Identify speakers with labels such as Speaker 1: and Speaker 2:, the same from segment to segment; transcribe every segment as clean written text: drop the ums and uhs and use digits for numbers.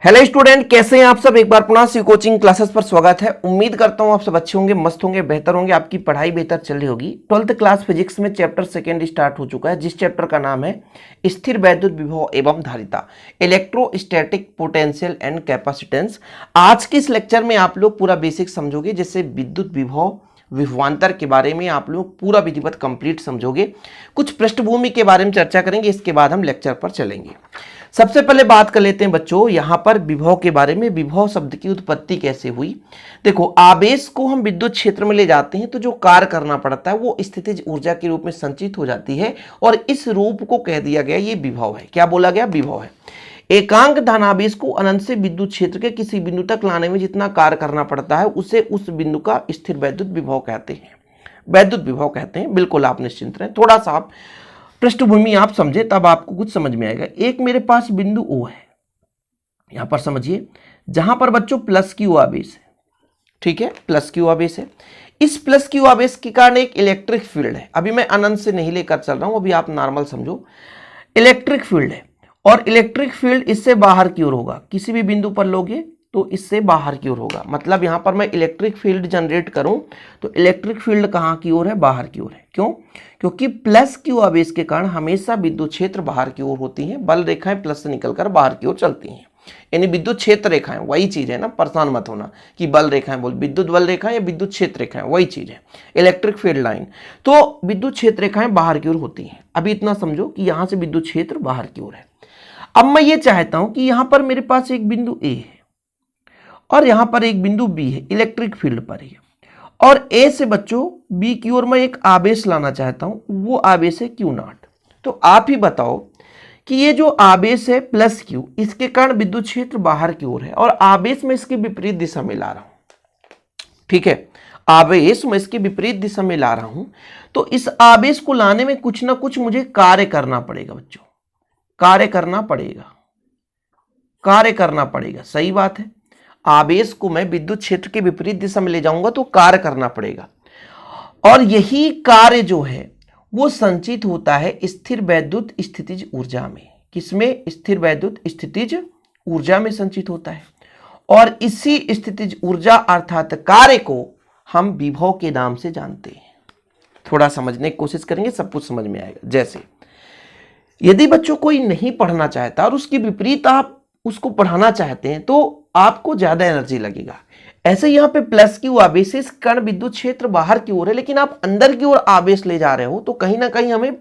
Speaker 1: Hello student, कैसे हैं आप सब। एक बार पुनः सी कोचिंग क्लासेस पर स्वागत है। उम्मीद करता हूं आप सब अच्छे होंगे, मस्त होंगे, बेहतर होंगे, आपकी पढ़ाई बेहतर चल रही होगी। 12th क्लास फिजिक्स में चैप्टर सेकेंड स्टार्ट हो चुका है, जिस चैप्टर का नाम है स्थिर वैद्युत विभव एवं धारिता, इलेक्ट्रोस्टैटिक पोटेंशियल एंड कैपेसिटेंस। आज के इस लेक्चर में आप लोग पूरा बेसिक समझोगे, जैसे विद्युत विभव, विभवांतर के बारे में आप लोग पूरा विधिवत कंप्लीट समझोगे। कुछ पृष्ठभूमि के बारे में चर्चा करेंगे, इसके बाद हम लेक्चर पर चलेंगे। सबसे पहले बात कर लेते हैं बच्चों यहां पर विभव के बारे में। विभव शब्द की उत्पत्ति कैसे हुई। देखो, आवेश को हम विद्युत क्षेत्र में ले जाते हैं तो जो कार्य करना पड़ता है वो स्थितिज ऊर्जा के रूप में संचित हो जाती है, और इस रूप को कह दिया गया ये विभव है। क्या बोला गया? विभव है। एकांक धनावेश को अनंत से विद्युत क्षेत्र के किसी बिंदु तक लाने में जितना कार्य करना पड़ता है उसे उस बिंदु का स्थिर वैद्युत विभव कहते हैं, वैद्युत विभव कहते हैं। बिल्कुल आप निश्चिंत रहें, थोड़ा सा आप पृष्ठभूमि आप समझे तब आपको कुछ समझ में आएगा। एक मेरे पास बिंदु O है, यहां पर समझिए, जहां पर बच्चों प्लस क्यू आवेश है। ठीक है, प्लस क्यू आवेश है। इस प्लस क्यू आवेश के कारण एक इलेक्ट्रिक फील्ड है। अभी मैं अनंत से नहीं लेकर चल रहा हूं, अभी आप नॉर्मल समझो। इलेक्ट्रिक फील्ड है और इलेक्ट्रिक फील्ड इससे बाहर की ओर होगा। किसी भी बिंदु पर लोगे तो इससे बाहर की ओर होगा। मतलब यहां पर मैं इलेक्ट्रिक फील्ड जनरेट करूं तो इलेक्ट्रिक फील्ड कहां की ओर है? बाहर की ओर है। क्यों? क्योंकि प्लस क्यू आवेश के कारण हमेशा विद्युत क्षेत्र बाहर की ओर होती हैं। बल रेखाएं प्लस से निकलकर बाहर की ओर चलती हैं, यानी विद्युत क्षेत्र रेखाएं, वही चीज है ना। परेशान मत होना कि बल रेखाएं बोल, विद्युत बल रेखाएं या विद्युत क्षेत्र रेखाएं, वही चीज है। इलेक्ट्रिक फील्ड लाइन तो विद्युत क्षेत्र रेखाएं बाहर की ओर होती हैं। अभी इतना समझो कि यहां से विद्युत क्षेत्र बाहर की ओर है। अब मैं ये चाहता हूं कि यहां पर मेरे पास एक बिंदु ए है और यहां पर एक बिंदु बी है, इलेक्ट्रिक फील्ड पर ही, और ए से बच्चों बी की ओर मैं एक आवेश लाना चाहता हूं, वो आवेश है क्यू नॉट। तो आप ही बताओ कि ये जो आवेश है प्लस क्यू, इसके कारण विद्युत क्षेत्र बाहर की ओर है और आवेश में इसके विपरीत दिशा में ला रहा हूं। ठीक है, आवेश में इसके विपरीत दिशा में ला रहा हूं, तो इस आवेश को लाने में कुछ ना कुछ मुझे कार्य करना पड़ेगा बच्चों, कार्य करना पड़ेगा, कार्य करना पड़ेगा। सही बात है, आवेश को मैं विद्युत क्षेत्र के विपरीत दिशा में ले जाऊंगा तो कार्य करना पड़ेगा, और यही कार्य जो है वो संचित होता है स्थिर वैद्युत स्थितिज ऊर्जा में। किसमें? स्थिर वैद्युत स्थितिज ऊर्जा में संचित होता है, और इसी स्थितिज ऊर्जा अर्थात कार्य को हम विभव के नाम से जानते हैं। थोड़ा समझने की कोशिश करेंगे, सब कुछ समझ में आएगा। जैसे यदि बच्चों कोई नहीं पढ़ना चाहता और उसके विपरीत आप उसको पढ़ाना चाहते हैं तो आपको ज्यादा एनर्जी लगेगा। ऐसे यहां पे प्लस क्यू आवेश इस कारण विद्युत क्षेत्र बाहर की ओर है, लेकिन आप अंदर की ओर आवेश ले जा रहे हो तो कहीं ना कहीं हमें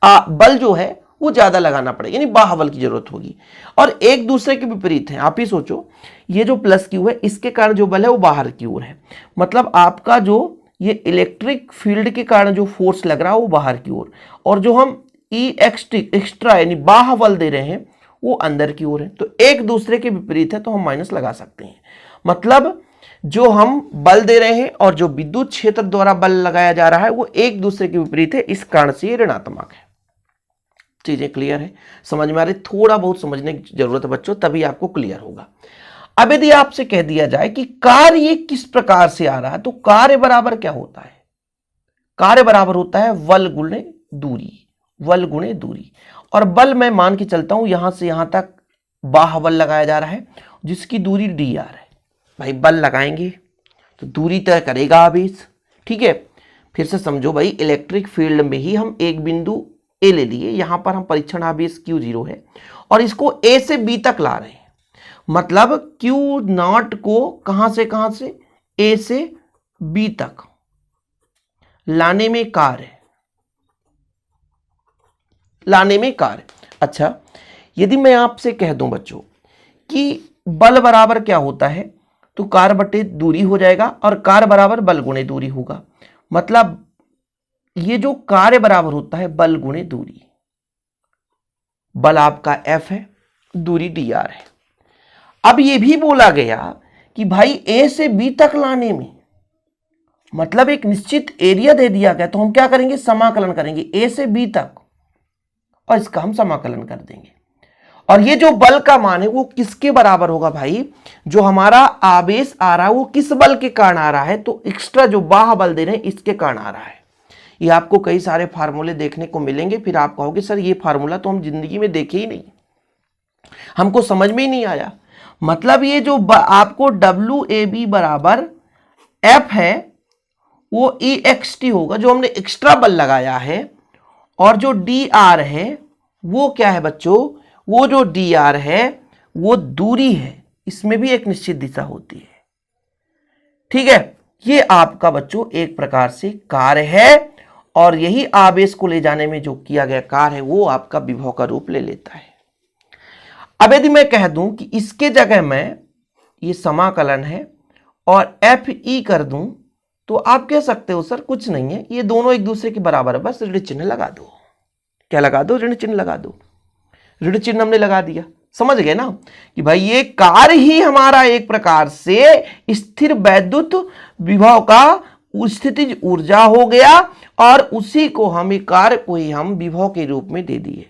Speaker 1: बल जो है वो ज्यादा लगाना पड़ेगा, यानी बाह्य की जरूरत होगी। और एक दूसरे के विपरीत है। आप ही सोचो, ये जो प्लस क्यू है इसके कारण जो बल है वो बाहर की ओर है, मतलब आपका जो ये इलेक्ट्रिक फील्ड के कारण जो फोर्स लग रहा है वो बाहर की ओर, और जो हम एक्स्ट्रा यानी बाह्य बल दे रहे हैं वो अंदर की ओर है। तो एक दूसरे के विपरीत है तो हम माइनस लगा सकते हैं। मतलब जो हम बल दे रहे हैं और जो विद्युत क्षेत्र द्वारा बल लगाया जा रहा है वो एक दूसरे के विपरीत है, इस कारण से ये ऋणात्मक है। चीजें क्लियर है? समझ में आ रही? थोड़ा बहुत समझने की जरूरत है बच्चों, तभी आपको क्लियर होगा। अब यदि आपसे कह दिया जाए कि कार्य ये किस प्रकार से आ रहा है, तो कार्य बराबर क्या होता है? कार्य बराबर होता है बल गुणे दूरी, बल गुणे दूरी। और बल मैं मान के चलता हूं यहां से यहां तक बाह्य बल लगाया जा रहा है जिसकी दूरी डी आर है। भाई बल लगाएंगे तो दूरी तय करेगा आवेश। ठीक है, फिर से समझो भाई, इलेक्ट्रिक फील्ड में ही हम एक बिंदु ए ले लिए, यहां पर हम परीक्षण आवेश Q0 है और इसको ए से बी तक ला रहे हैं। मतलब क्यू नॉट को कहां से ए से बी तक लाने में कार्य, लाने में कार्य। अच्छा, यदि मैं आपसे कह दूं बच्चों कि बल बराबर क्या होता है, तो कार्य बटे दूरी हो जाएगा और कार्य बराबर बल गुणे दूरी होगा। मतलब ये जो कार्य बराबर होता है बल गुणे दूरी, बल आपका F है, दूरी dr है। अब ये भी बोला गया कि भाई A से B तक लाने में, मतलब एक निश्चित एरिया दे दिया गया, तो हम क्या करेंगे? समाकलन करेंगे A से B तक, और इसका हम समाकलन कर देंगे। और ये जो बल का मान है वो किसके बराबर होगा भाई? जो हमारा आवेश आ रहा है वो किस बल के कारण आ रहा है? तो एक्स्ट्रा जो बाह्य बल दे रहे हैं इसके कारण आ रहा है। ये आपको कई सारे फार्मूले देखने को मिलेंगे, फिर आप कहोगे सर ये फार्मूला तो हम जिंदगी में देखे ही नहीं, हमको समझ में ही नहीं आया। मतलब ये जो आपको WAB बराबर F है वो EXT होगा, जो हमने एक्स्ट्रा बल लगाया है। और जो DR है वो क्या है बच्चों, वो जो DR है वो दूरी है, इसमें भी एक निश्चित दिशा होती है। ठीक है, ये आपका बच्चों एक प्रकार से कार्य है, और यही आवेश को ले जाने में जो किया गया कार्य है वो आपका विभव का रूप ले लेता है। अब यदि मैं कह दूं कि इसके जगह मैं ये समाकलन है और FE कर दूं, तो आप कह सकते हो सर कुछ नहीं है, ये दोनों एक दूसरे के बराबर है, बस ऋण चिन्ह लगा दो। क्या लगा दो? ऋण चिन्ह लगा दो। ऋण चिन्ह हमने लगा दिया, समझ गए ना कि भाई ये कार्य ही हमारा एक प्रकार से स्थिर वैद्युत विभव का स्थितिज ऊर्जा हो गया, और उसी को हम एक कार्य को ही हम विभव के रूप में दे दिए।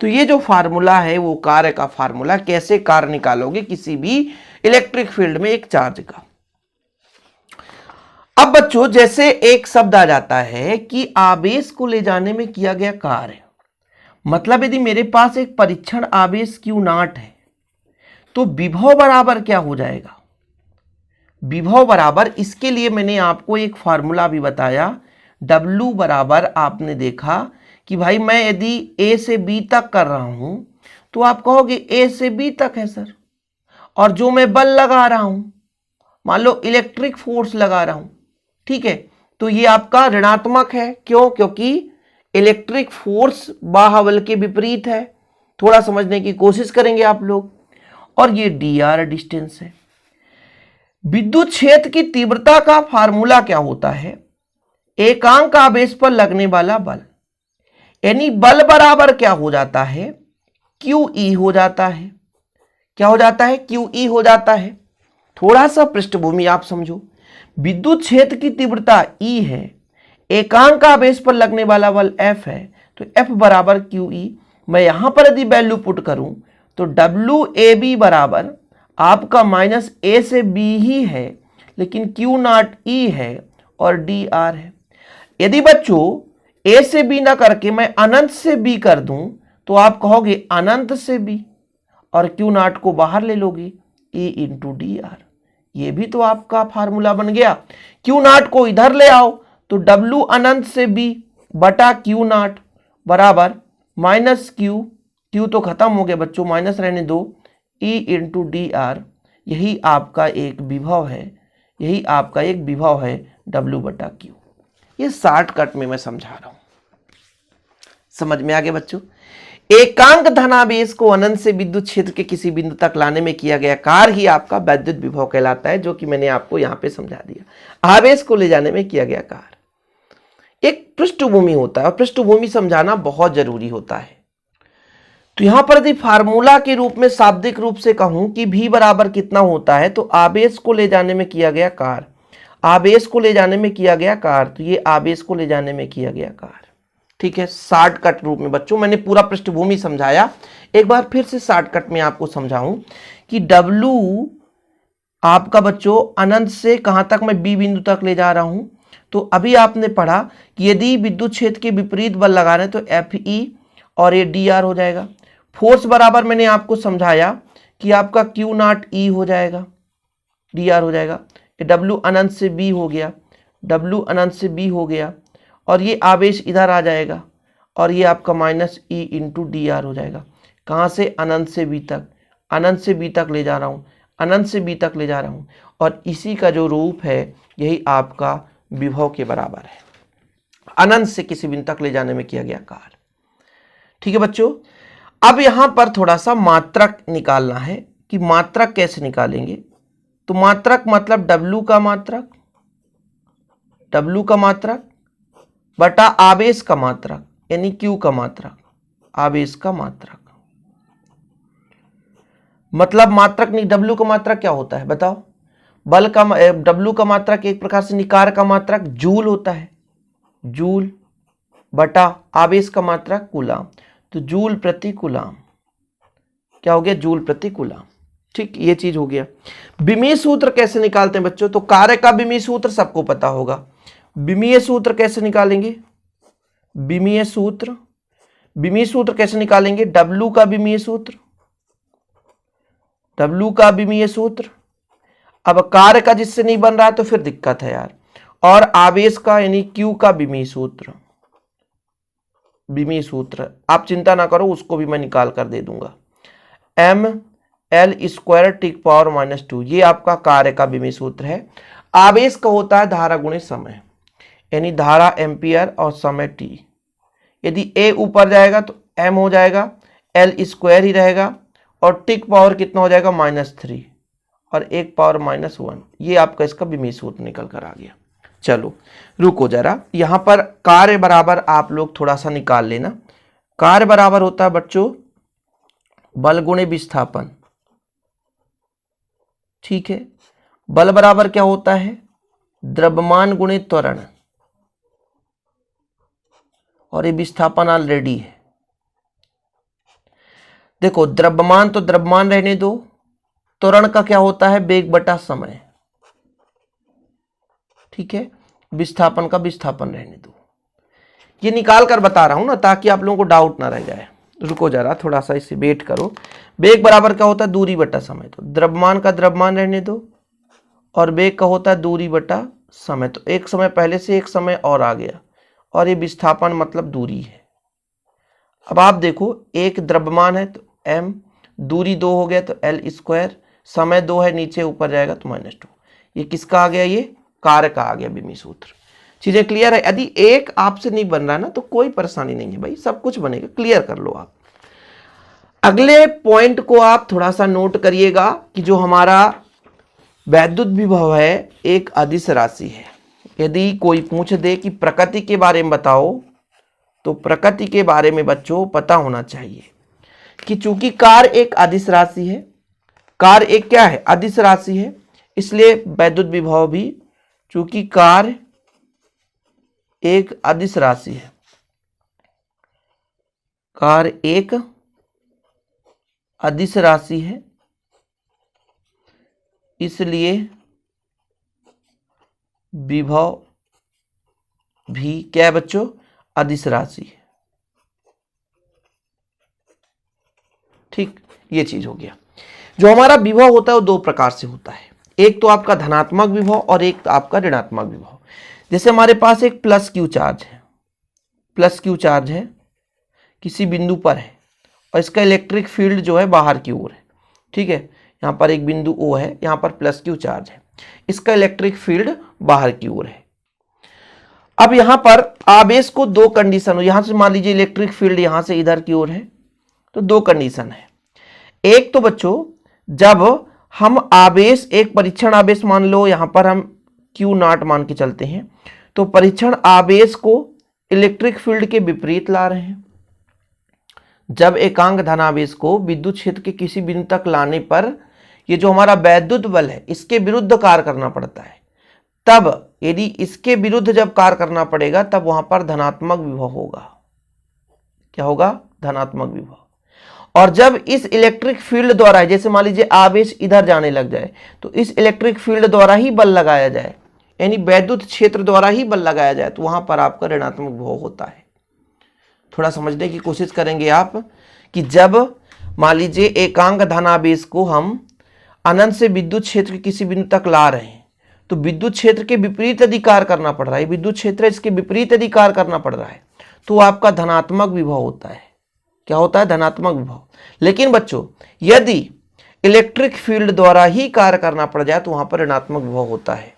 Speaker 1: तो ये जो फार्मूला है वो कार्य का फार्मूला, कैसे कार्य निकालोगे किसी भी इलेक्ट्रिक फील्ड में एक चार्ज का। अब बच्चों जैसे एक शब्द आ जाता है कि आवेश को ले जाने में किया गया कार्य, मतलब यदि मेरे पास एक परीक्षण आवेश Q0 है तो विभव बराबर क्या हो जाएगा? विभव बराबर, इसके लिए मैंने आपको एक फार्मूला भी बताया, W बराबर, आपने देखा कि भाई मैं यदि A से B तक कर रहा हूं तो आप कहोगे A से B तक है सर, और जो मैं बल लगा रहा हूं, मान लो इलेक्ट्रिक फोर्स लगा रहा हूं, ठीक है, तो ये आपका ऋणात्मक है। क्यों? क्योंकि इलेक्ट्रिक फोर्स बाह्य के विपरीत है। थोड़ा समझने की कोशिश करेंगे आप लोग। और ये DR डिस्टेंस है। विद्युत क्षेत्र की तीव्रता का फार्मूला क्या होता है? एकांक आवेश पर लगने वाला बल, यानी बल बराबर क्या हो जाता है? QE हो जाता है। क्या हो जाता है? QE हो जाता है। थोड़ा सा पृष्ठभूमि आप समझो। विद्युत क्षेत्र की तीव्रता E है, एकांक आवेश पर लगने वाला बल F है, तो F बराबर QE। मैं यहां पर यदि वैल्यू पुट करूं तो WAB बराबर आपका माइनस A से B ही है, लेकिन Q0E है और DR है। यदि बच्चों A से B ना करके मैं अनंत से B कर दूं तो आप कहोगे अनंत से B, और Q0 को बाहर ले लोगे, E इंटू DR। ये भी तो आपका फार्मूला बन गया। Q0 को इधर ले आओ तो W अनंत से B बटा Q0 बराबर माइनस Q तो खत्म हो गया बच्चों, माइनस रहने दो, E इंटू DR। यही आपका एक विभव है, यही आपका एक विभव है W बटा Q। ये शॉर्टकट में मैं समझा रहा हूं, समझ में आ गया बच्चों? एकांक धनावेश को अनंत से विद्युत क्षेत्र के किसी बिंदु तक लाने में किया गया कार्य ही आपका वैद्युत विभव कहलाता है, जो कि मैंने आपको यहां पे समझा दिया। आवेश को ले जाने में किया गया कार्य एक पृष्ठभूमि होता है, और पृष्ठभूमि समझाना बहुत जरूरी होता है। तो यहां पर यदि फार्मूला के रूप में शाब्दिक रूप से कहूं कि V बराबर कितना होता है, तो आवेश को ले जाने में किया गया कार्य, आवेश को ले जाने में किया गया कार्य, तो ये आवेश को ले जाने में किया गया कार्य। ठीक है, शॉर्टकट रूप में बच्चों मैंने पूरा पृष्ठभूमि समझाया, एक बार फिर से शॉर्टकट में आपको समझाऊं कि W आपका बच्चों अनंत से कहां तक मैं B बिंदु तक ले जा रहा हूं। तो अभी आपने पढ़ा कि यदि विद्युत क्षेत्र के विपरीत बल लगा रहे हैं तो FE और ये DR हो जाएगा। फोर्स बराबर मैंने आपको समझाया कि आपका Q0E हो जाएगा, DR हो जाएगा। ये W अनंत से B हो गया, W अनंत से B हो गया, और ये आवेश इधर आ जाएगा, और ये आपका माइनस E इंटू DR हो जाएगा। कहाँ से? अनंत से B तक, अनंत से B तक ले जा रहा हूँ, अनंत से B तक ले जा रहा हूँ, और इसी का जो रूप है यही आपका विभव के बराबर है, अनंत से किसी बिंदु तक ले जाने में किया गया कार्य। ठीक है बच्चों, अब यहां पर थोड़ा सा मात्रक निकालना है कि मात्रक कैसे निकालेंगे। तो मात्रक मतलब W का मात्रक, W का मात्रक बटा आवेश का मात्रक, यानी Q का मात्रक, आवेश का मात्रक। मतलब मात्रक नहीं, W का मात्रक क्या होता है बताओ? बल का W का मात्रक एक प्रकार से निकार का मात्रक जूल होता है, जूल बटा आवेश का मात्रक कूलाम, तो जूल प्रति कूलाम। क्या हो गया? जूल प्रति कूलाम। ठीक, ये चीज हो गया। विमीय सूत्र कैसे निकालते हैं बच्चों? तो कार्य का विमीय सूत्र सबको पता होगा। विमीय सूत्र कैसे निकालेंगे? विमीय सूत्र, विमीय सूत्र कैसे निकालेंगे? W का विमीय सूत्र W का विमीय सूत्र। अब कार्य का जिससे नहीं बन रहा है तो फिर दिक्कत है यार। और आवेश का यानी Q का विमीय सूत्र, विमीय सूत्र आप चिंता ना करो, उसको भी मैं निकाल कर दे दूंगा। ml² टिक पावर -2, ये आपका कार्य का विमीय सूत्र है। आवेश का होता है धारा गुणे समय, यानी धारा एम्पियर और समय t। यदि a ऊपर जाएगा तो m हो जाएगा, l² ही रहेगा, और टिक पावर कितना हो जाएगा -3 और 1 पावर -1। ये आपका इसका विमीय सूत्र निकल कर आ गया। चलो रुको जरा, यहां पर कार्य बराबर आप लोग थोड़ा सा निकाल लेना। कार्य बराबर होता है बच्चों बल गुणे विस्थापन, ठीक है। बल बराबर क्या होता है, द्रव्यमान गुणे त्वरण, और ये विस्थापन ऑलरेडी है। देखो द्रव्यमान तो द्रव्यमान रहने दो, त्वरण का क्या होता है, वेग बटा समय, ठीक है। विस्थापन का विस्थापन रहने दो। ये निकाल कर बता रहा हूं ना ताकि आप लोगों को डाउट ना रह जाए। रुको जरा, थोड़ा सा इसे वेट करो। वेग बराबर क्या होता है, दूरी बटा समय, तो द्रव्यमान का द्रव्यमान रहने दो, और वेग का होता है दूरी बटा समय, तो एक समय पहले से एक समय और आ गया, और ये विस्थापन मतलब दूरी है। अब आप देखो एक द्रव्यमान है तो m, दूरी 2 हो गया तो l², समय 2 है, नीचे ऊपर जाएगा तो -2। ये किसका आ गया, ये कार्य का आ गया विमीय सूत्र। चीजें क्लियर है। यदि एक आपसे नहीं बन रहा ना तो कोई परेशानी नहीं है भाई, सब कुछ बनेगा, क्लियर कर लो आप। अगले पॉइंट को आप थोड़ा सा नोट करिएगा कि जो हमारा वैद्युत विभव है एक अदिश राशि है। यदि कोई पूछ दे कि प्रकृति के बारे में बताओ, तो प्रकृति के बारे में बच्चों पता होना चाहिए कि चूंकि कार्य एक अदिश राशि है, कार्य एक क्या है, अदिश राशि है, इसलिए वैद्युत विभव भी चूंकि कार्य एक अदिश राशि है, कार्य एक अदिश राशि है, इसलिए विभव भी क्या है बच्चों, अदिश राशि है। ठीक, ये चीज हो गया। जो हमारा विभव होता है वो दो प्रकार से होता है, एक तो आपका धनात्मक विभव और एक तो आपका ऋणात्मक विभव। जैसे हमारे पास एक प्लस क्यू चार्ज है, प्लस क्यू चार्ज है, किसी बिंदु पर है, और इसका इलेक्ट्रिक फील्ड जो है बाहर की ओर है, ठीक है। यहाँ पर एक बिंदु O है, यहाँ पर प्लस क्यू चार्ज है, इसका इलेक्ट्रिक फील्ड बाहर की ओर है। अब यहाँ पर आवेश को दो कंडीशन हो, यहाँ से मान लीजिए इलेक्ट्रिक फील्ड यहाँ से इधर की ओर है, तो दो कंडीशन है। एक तो बच्चों जब हम आवेश, एक परीक्षण आवेश मान लो, यहाँ पर हम Q0 मान के चलते हैं, तो परीक्षण आवेश को इलेक्ट्रिक फील्ड के विपरीत ला रहे हैं। जब एकांक धनावेश को विद्युत क्षेत्र के किसी बिंदु तक लाने पर ये जो हमारा वैद्युत बल है इसके विरुद्ध कार्य करना पड़ता है, तब यदि इसके विरुद्ध जब कार्य करना पड़ेगा तब वहां पर धनात्मक विभव होगा। क्या होगा, धनात्मक विभव। और जब इस इलेक्ट्रिक फील्ड द्वारा, जैसे मान लीजिए आवेश इधर जाने लग जाए, तो इस इलेक्ट्रिक फील्ड द्वारा ही बल लगाया जाए, यानी वैद्युत क्षेत्र द्वारा ही बल लगाया जाए, तो वहां पर आपका ऋणात्मक विभव होता है। थोड़ा समझने की कोशिश करेंगे आप कि जब मान लीजिए एकांक धनावेश को हम अनंत से विद्युत क्षेत्र के किसी बिंदु तक ला रहे हैं, तो विद्युत क्षेत्र के विपरीत यदि कार्य करना पड़ रहा है, विद्युत क्षेत्र इसके विपरीत यदि कार्य करना पड़ रहा है, तो आपका धनात्मक विभव होता है। क्या होता है, धनात्मक विभव। लेकिन बच्चों यदि इलेक्ट्रिक फील्ड द्वारा ही कार्य करना पड़ जाए तो वहां पर ऋणात्मक विभव होता है।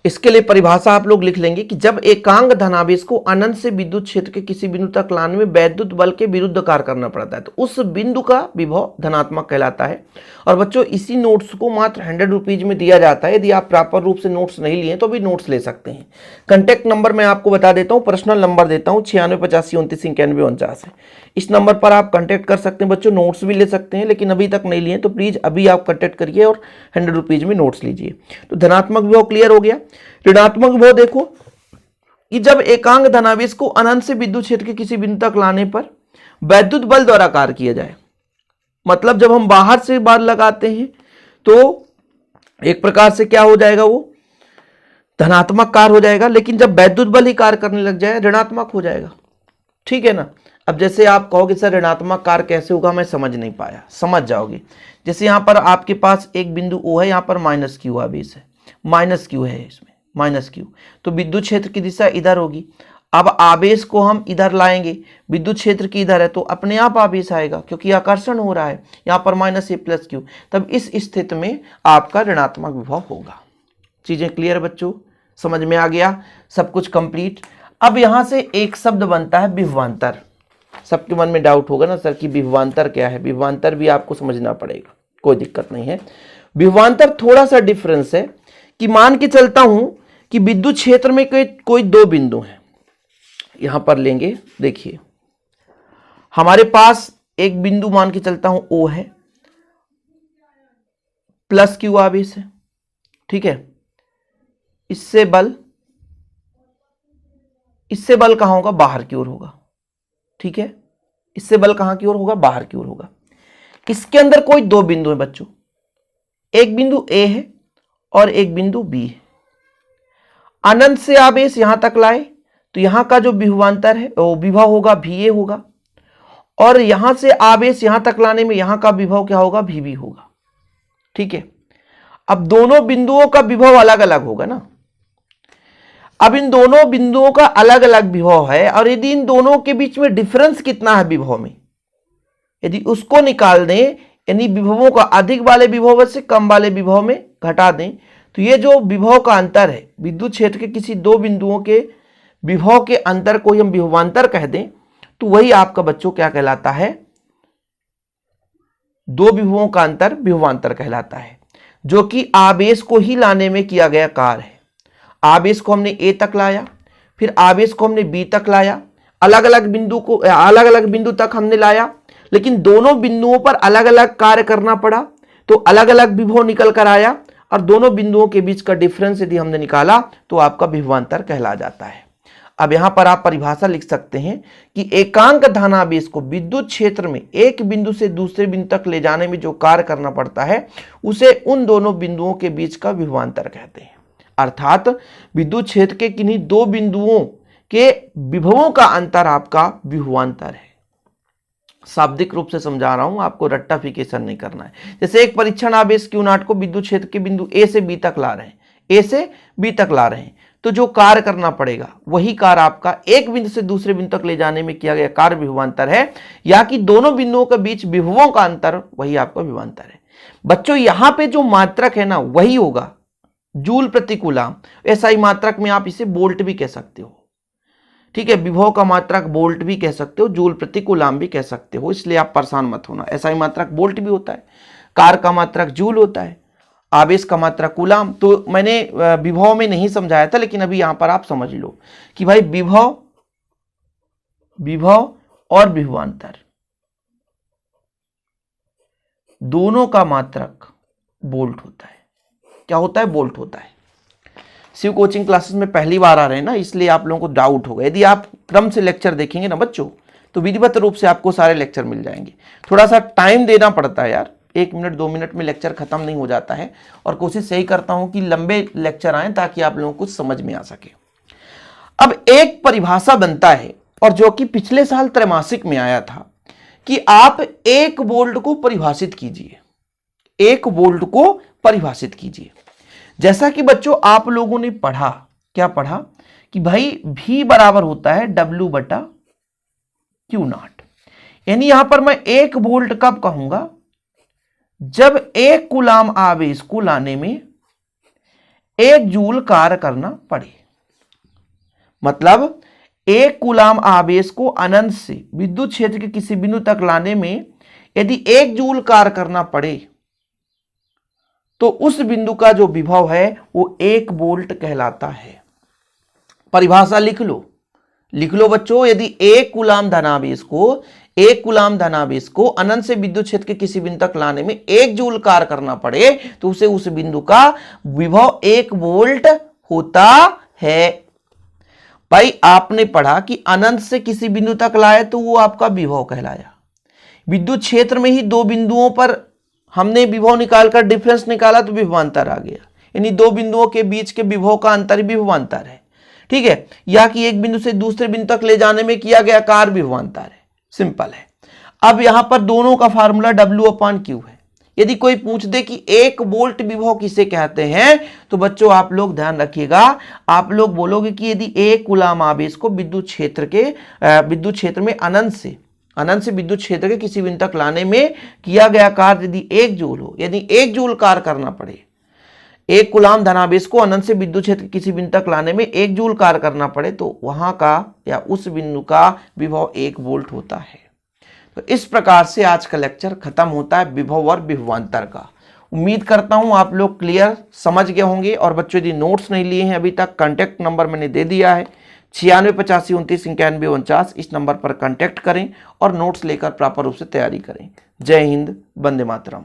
Speaker 1: इसके लिए परिभाषा आप लोग लिख लेंगे कि जब एकांक धनावेश को अनंत से विद्युत क्षेत्र के किसी बिंदु तक लाने में वैद्युत बल के विरुद्ध कार्य करना पड़ता है, तो उस बिंदु का विभव धनात्मक कहलाता है। और बच्चों इसी नोट्स को मात्र 100 रुपीज में दिया जाता है। यदि आप प्रॉपर रूप से नोट्स नहीं लिए तो भी नोट्स ले सकते हैं। कंटेक्ट नंबर मैं आपको बता देता हूँ, पर्सनल नंबर देता हूँ 9685293949 है। इस नंबर पर आप कंटेक्ट कर सकते हैं बच्चों, नोट्स भी ले सकते हैं। लेकिन अभी तक नहीं लिए तो प्लीज अभी आप कंटेक्ट करिए और 100 रुपीज में नोट्स लीजिए। तो धनात्मक विभव क्लियर हो गया। ऋणात्मक विभव देखो कि जब एकांक धनावेश को अनंत से विद्युत क्षेत्र के किसी बिंदु तक लाने पर वैद्युत बल द्वारा कार्य किया जाए, मतलब जब हम बाहर से बल लगाते हैं तो एक प्रकार से क्या हो जाएगा, वो धनात्मक कार्य हो जाएगा। लेकिन जब वैद्युत बल ही कार्य करने लग जाए ऋणात्मक हो जाएगा। ठीक है ना। अब जैसे आप कहोगे सर ऋणात्मक कार्य कैसे होगा, मैं समझ नहीं पाया, समझ जाओगे। जैसे यहाँ पर आपके पास एक बिंदु O है, यहाँ पर माइनस क्यू आवेश है, माइनस क्यू है इसमें, माइनस क्यू, तो विद्युत क्षेत्र की दिशा इधर होगी। अब आवेश को हम इधर लाएंगे, विद्युत क्षेत्र की इधर है तो अपने आप आवेश आएगा क्योंकि आकर्षण हो रहा है, यहाँ पर माइनस ए प्लस क्यू, तब इस स्थिति में आपका ऋणात्मक विभव होगा। चीजें क्लियर बच्चों, समझ में आ गया, सब कुछ कंप्लीट। अब यहां से एक शब्द बनता है विभवांतर। सबके मन में डाउट होगा ना सर कि विभवांतर क्या है, विभवांतर भी आपको समझना पड़ेगा, कोई दिक्कत नहीं है। विभवांतर थोड़ा सा डिफरेंस है कि मान के चलता हूं कि विद्युत क्षेत्र में कोई दो बिंदु हैं, यहां पर लेंगे, देखिए हमारे पास एक बिंदु मान के चलता हूं O है, प्लस क्यू आवेश है, ठीक है। इससे बल कहां होगा, बाहर की ओर होगा, ठीक है। इससे बल कहां की ओर होगा, बाहर की ओर होगा। इसके अंदर कोई दो बिंदु है बच्चों, एक बिंदु A है और एक बिंदु B है। अनंत से आवेश यहां तक लाए तो यहां का जो विभवांतर है वो विभव होगा VA होगा, और यहां से आवेश यहां तक लाने में यहां का विभव क्या होगा, VB होगा, ठीक है। अब दोनों बिंदुओं का विभव अलग अलग होगा ना। अब इन दोनों बिंदुओं का अलग अलग विभव है, और यदि इन दोनों के बीच में डिफरेंस कितना है विभव में, यदि उसको निकाल दें, यानी विभवों का अधिक वाले विभव से कम वाले विभव में घटा दें, तो ये जो विभव का अंतर है, विद्युत क्षेत्र के किसी दो बिंदुओं के विभव के अंतर को हम विभवांतर कह दें, तो वही आपका बच्चों क्या कहलाता है, दो विभवों का अंतर विभवांतर कहलाता है, जो कि आवेश को ही लाने में किया गया कार्य है। आवेश को हमने A तक लाया, फिर आवेश को हमने B तक लाया, अलग अलग बिंदु तक हमने लाया, लेकिन दोनों बिंदुओं पर अलग अलग कार्य करना पड़ा, तो अलग अलग विभव निकल कर आया, और दोनों बिंदुओं के बीच का डिफरेंस यदि हमने निकाला तो आपका विभवांतर कहला जाता है। अब यहां पर आप परिभाषा लिख सकते हैं कि एकांक धनावेश को विद्युत क्षेत्र में एक बिंदु से दूसरे बिंदु तक ले जाने में जो कार्य करना पड़ता है उसे उन दोनों बिंदुओं के बीच का विभवांतर कहते हैं। अर्थात विद्युत क्षेत्र के किन्हीं दो बिंदुओं के विभवों का अंतर आपका विभवांतर है। शाब्दिक रूप से समझा रहा हूं, आपको रट्टाफिकेशन नहीं करना है। जैसे एक परीक्षण आवेश Q0 को विद्युत क्षेत्र के बिंदु A से B तक ला रहे हैं, A से B तक ला रहे हैं, तो जो कार्य करना पड़ेगा वही कार्य आपका एक बिंदु से दूसरे बिंदु तक ले जाने में किया गया कार्य विभवांतर है, या कि दोनों बिंदुओं के बीच विभवों का अंतर वही आपका विभवांतर है। बच्चों यहां पे जो मात्रक है ना वही होगा जूल प्रति कूलाम। ऐसा ही मात्रक में आप इसे वोल्ट भी कह सकते हो, ठीक है। विभव का मात्रक वोल्ट भी कह सकते हो, जूल प्रति कूलाम भी कह सकते हो, इसलिए आप परेशान मत होना। ऐसा ही मात्रक वोल्ट भी होता है, कार्य का मात्रक जूल होता है, आवेश का मात्रक कूलाम। तो मैंने विभव में नहीं समझाया था, लेकिन अभी यहां पर आप समझ लो कि भाई विभव और विभवांतर दोनों का मात्रक वोल्ट होता है। क्या होता है, वोल्ट होता है। शिव कोचिंग क्लासेस में पहली बार आ रहे हैं ना, इसलिए आप लोगों को डाउट होगा। यदि आप क्रम से लेक्चर देखेंगे ना बच्चों, तो विधिवत रूप से आपको सारे लेक्चर मिल जाएंगे। थोड़ा सा टाइम देना पड़ता है यार, 1 मिनट 2 मिनट में लेक्चर खत्म नहीं हो जाता है, और कोशिश यही करता हूं कि लंबे लेक्चर आए ताकि आप लोगों को कुछ समझ में आ सके। अब एक परिभाषा बनता है, और जो कि पिछले साल त्रैमासिक में आया था, कि आप 1 वोल्ट को परिभाषित कीजिए, 1 वोल्ट को परिभाषित कीजिए। जैसा कि बच्चों आप लोगों ने पढ़ा, क्या पढ़ा कि भाई V बराबर होता है W बटा Q0। यानी यहां पर मैं 1 वोल्ट कब कहूंगा, जब 1 कूलाम आवेश को लाने में 1 जूल कार्य करना पड़े। मतलब 1 कूलाम आवेश को अनंत से विद्युत क्षेत्र के किसी बिंदु तक लाने में यदि 1 जूल कार्य करना पड़े, तो उस बिंदु का जो विभव है वो 1 वोल्ट कहलाता है। परिभाषा लिख लो बच्चों। यदि 1 कूलाम धनावेश को अनंत से विद्युत क्षेत्र के किसी बिंदु तक लाने में 1 जूल कार्य करना पड़े, तो उसे उस बिंदु का विभव 1 वोल्ट होता है। भाई आपने पढ़ा कि अनंत से किसी बिंदु तक लाए तो वो आपका विभव कहलाया। विद्युत क्षेत्र में ही दो बिंदुओं पर हमने विभव निकालकर डिफरेंस निकाला तो विभवांतर आ गया, यानी दो बिंदुओं के बीच के विभव का अंतर विभवांतर है, ठीक है, या कि एक बिंदु से दूसरे बिंदु तक ले जाने में किया गया कार्य विभवांतर है। सिंपल है। अब यहां पर दोनों का फार्मूला W/Q है। यदि कोई पूछ दे कि 1 वोल्ट विभव किसे कहते हैं, तो बच्चों आप लोग ध्यान रखिएगा, आप लोग बोलोगे कि यदि 1 कूलाम आवेश को विद्युत क्षेत्र में अनंत से विद्युत क्षेत्र के किसी बिंदु तक लाने में किया गया कार्य यदि 1 जूल हो, यदि 1 जूल कार्य करना पड़े, 1 कूलाम धनावेश को अनंत से विद्युत क्षेत्र किसी बिंदु तक लाने में 1 जूल कार्य करना पड़े, तो वहां का या उस बिंदु का विभव 1 वोल्ट होता है। तो इस प्रकार से आज का लेक्चर खत्म होता है विभव और विभवांतर का। उम्मीद करता हूं आप लोग क्लियर समझ गए होंगे। और बच्चों यदि नोट्स नहीं लिए हैं अभी तक, कांटेक्ट नंबर मैंने दे दिया है 9685299149, इस नंबर पर कांटेक्ट करें और नोट्स लेकर प्रॉपर रूप से तैयारी करें। जय हिंद, वंदे मातरम।